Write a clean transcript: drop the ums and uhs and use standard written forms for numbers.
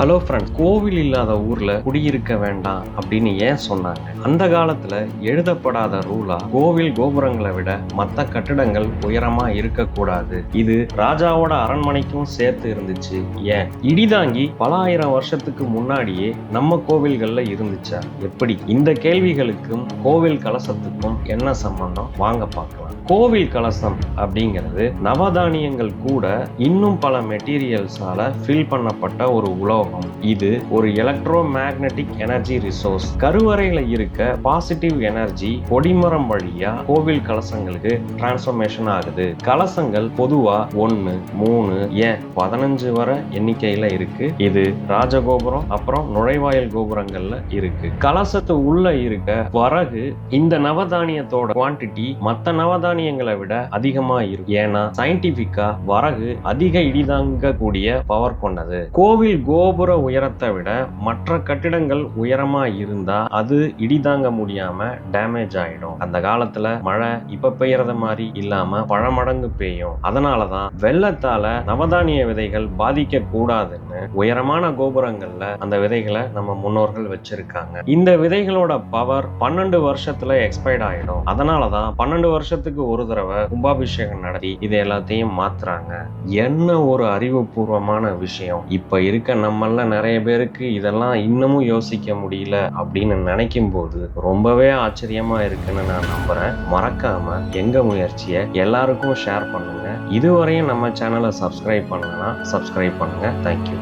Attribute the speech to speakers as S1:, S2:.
S1: Hello friends, கோவில் இல்லாத ஊர்ல குடியிருக்க வேண்டாம் அப்படின்னு ஏன் சொன்னாங்க? அந்த காலத்துல எழுதப்படாத ரூலா கோவில் கோபுரங்களை விட மற்ற கட்டிடங்கள் உயரமா இருக்கக்கூடாது. இது ராஜாவோட அரண்மனைக்கும் சேர்த்து இருந்துச்சு. ஏன் இடிதாங்கி பல ஆயிரம் வருஷத்துக்கு முன்னாடியே நம்ம கோவில்கள்ல இருந்துச்சா? எப்படி? இந்த கேள்விகளுக்கும் கோவில் கலசத்துக்கும் என்ன சம்பந்தம்? வாங்க பார்க்கலாம். கோவில் கலசம் அப்படிங்கிறது நவதானியங்கள் கூட இன்னும் பல மெட்டீரியல்ஸால ஃபில் பண்ணப்பட்ட ஒரு உலோகம். இது ஒரு எலக்ட்ரோ மேக்னெட்டிக் எனர்ஜி ரிசோர்ஸ். கருவறையில இருக்க பாசிட்டிவ் எனர்ஜி கொடிமரம் வழியா கோவில் கலசங்களுக்கு டிரான்ஸ்ஃபர்மேஷன் ஆகுது. கலசங்கள் பொதுவா 1, 3 ஏன் 15 வரை எண்ணிக்கையில இருக்கு. இது ராஜகோபுரம் அப்புறம் நுழைவாயில் கோபுரங்கள்ல இருக்கு. கலசத்து உள்ள இருக்க வரகு இந்த நவதானியத்தோட குவான்டிட்டி மத்த நவதானியங்களை விட அதிகமா இருக்கு. ஏன்னா சயின்டிபிக்கா வரகு அதிக இடிதாங்க கூடிய பவர் கொண்டது. கோவில் கோபுர உயரத்தை விட மற்ற கட்டிடங்கள் உயரமா இருந்தா அது இடிதாங்க முடியாம டேமேஜ் ஆயிடும். அந்த காலத்துல மழை இப்ப பெய்யறத மாதிரி இல்லாம பல மடங்கு பெய்யும். அதனாலதான் வெள்ளத்தால நவதானிய விதைகள் பாதிக்க கூடாதுன்னு உயரமான கோபுரங்கள்ல அந்த விதைகளை நம்ம முன்னோர்கள் வச்சிருக்காங்க. இந்த விதைகளோட பவர் 12 வருஷத்துல எக்ஸ்பைர்ட் ஆயிடும். அதனாலதான் 12 வருஷத்துக்கு ஒரு தடவை கும்பாபிஷேகம் நடத்தி இதை எல்லாத்தையும் மாத்துறாங்க. என்ன ஒரு அறிவுபூர்வமான விஷயம். இப்ப இருக்க நம்மள நிறைய பேருக்கு இதெல்லாம் இன்னமும் யோசிக்க முடியல அப்படின்னு நினைக்கும் போது ரொம்பவே ஆச்சரியமா இருக்குன்னு நான் நம்புறேன். மறக்காம எங்க முயற்சியை எல்லாருக்கும் ஷேர் பண்ணுங்க. இதுவரையும் நம்ம சேனலை சப்ஸ்கிரைப் பண்ணலன்னா சப்ஸ்கிரைப் பண்ணுங்க. தேங்க்யூ.